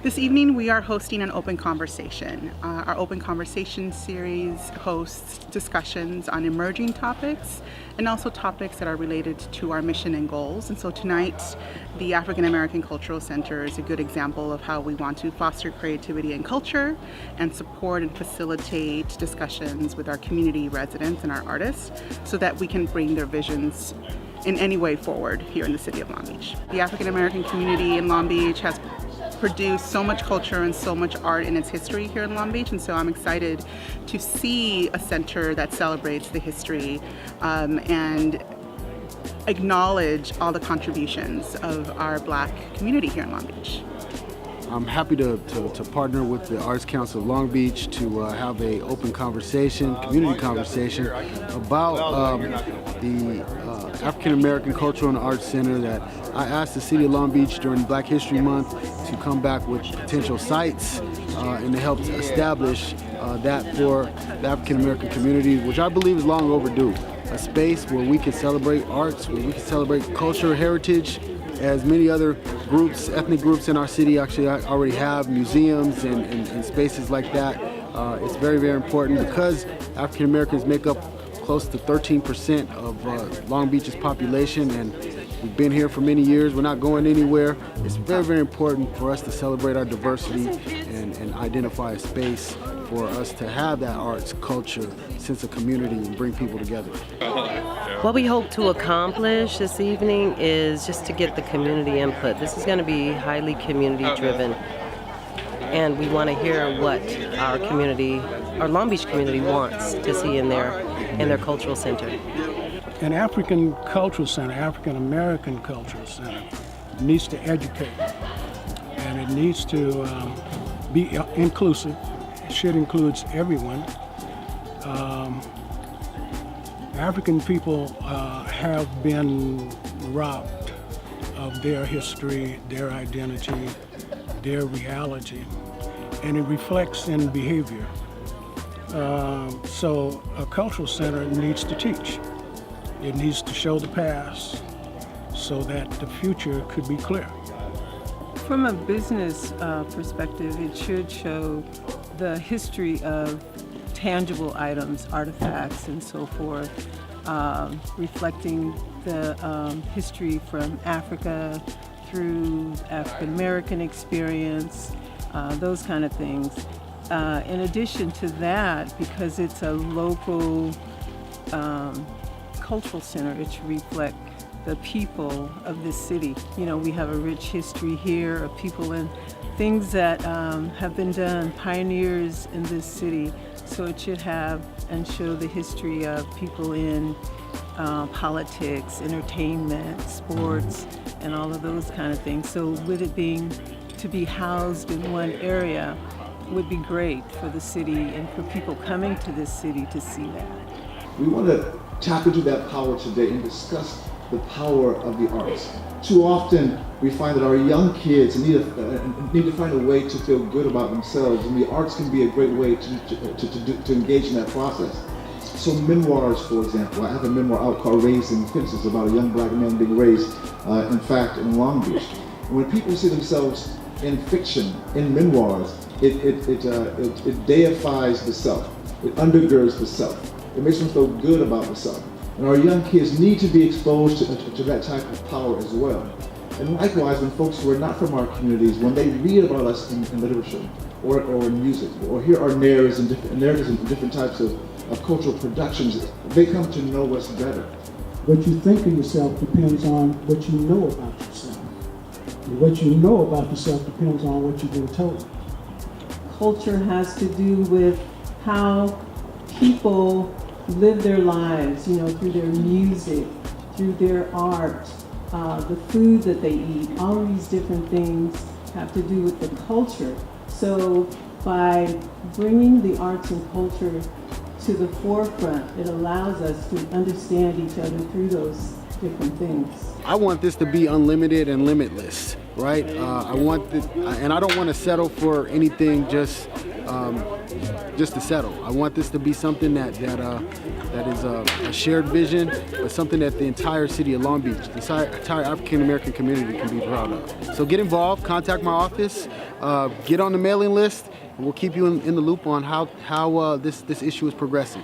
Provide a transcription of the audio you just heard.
This evening we are hosting an open conversation. Our open conversation series hosts discussions on emerging topics and also topics that are related to our mission and goals. And so tonight, the African American Cultural Center is a good example of how we want to foster creativity and culture and support and facilitate discussions with our community residents and our artists so that we can bring their visions in any way forward here in the city of Long Beach. The African American community in Long Beach has produced so much culture and so much art in its history here in Long Beach, and so I'm excited to see a center that celebrates the history and acknowledge all the contributions of our Black community here in Long Beach. I'm happy to partner with the Arts Council of Long Beach to have a open conversation, community conversation about the African American Cultural and Arts Center that I asked the City of Long Beach during Black History Month to come back with potential sites and to help establish that for the African American community, which I believe is long overdue. A space where we can celebrate arts, where we can celebrate culture, heritage, as many other groups, ethnic groups in our city actually already have museums and spaces like that. It's very, very important because African Americans make up close to 13% of Long Beach's population, and we've been here for many years. We're not going anywhere. It's very, very important for us to celebrate our diversity and identify a space for us to have that arts, culture, sense of community, and bring people together. What we hope to accomplish this evening is just to get the community input. This is going to be highly community driven, and we want to hear what our community, our Long Beach community, wants to see in their cultural center. An African cultural center, African American cultural center, needs to educate, and it needs to be inclusive. It should include everyone. African people have been robbed of their history, their identity, their reality, and it reflects in behavior. So a cultural center needs to teach. It needs to show the past so that the future could be clear. From a business perspective, it should show the history of tangible items, artifacts, and so forth, reflecting the history from Africa through African American experience, those kind of things. In addition to that, because it's a local cultural center, it should reflect the people of this city. You know, we have a rich history here of people and things that have been done, pioneers in this city. So it should have and show the history of people in politics, entertainment, sports, and all of those kind of things. So with it being to be housed in one area would be great for the city and for people coming to this city to see that. We want to tap into that power today and discuss the power of the arts. Too often we find that our young kids need to find a way to feel good about themselves, and the arts can be a great way to engage in that process. So memoirs, for example, I have a memoir out called Raising Fences about a young Black man being raised, in fact, in Long Beach. And when people see themselves in fiction, in memoirs, it deifies the self. It undergirds the self. It makes them feel good about the self. And our young kids need to be exposed to that type of power as well. And likewise, when folks who are not from our communities, when they read about us in literature or in music, or hear our narratives and different types of cultural productions, they come to know us better. What you think of yourself depends on what you know about yourself. And what you know about yourself depends on what you've been told. Culture has to do with how people live their lives, you know, through their music, through their art, the food that they eat. All of these different things have to do with the culture. So by bringing the arts and culture to the forefront, it allows us to understand each other through those different things. I want this to be unlimited and limitless, right? I want this, and I don't want to settle for anything just to settle. I want this to be something that is a shared vision, but something that the entire city of Long Beach, the entire African American community can be proud of. So get involved, contact my office, get on the mailing list, and we'll keep you in the loop on how this issue is progressing.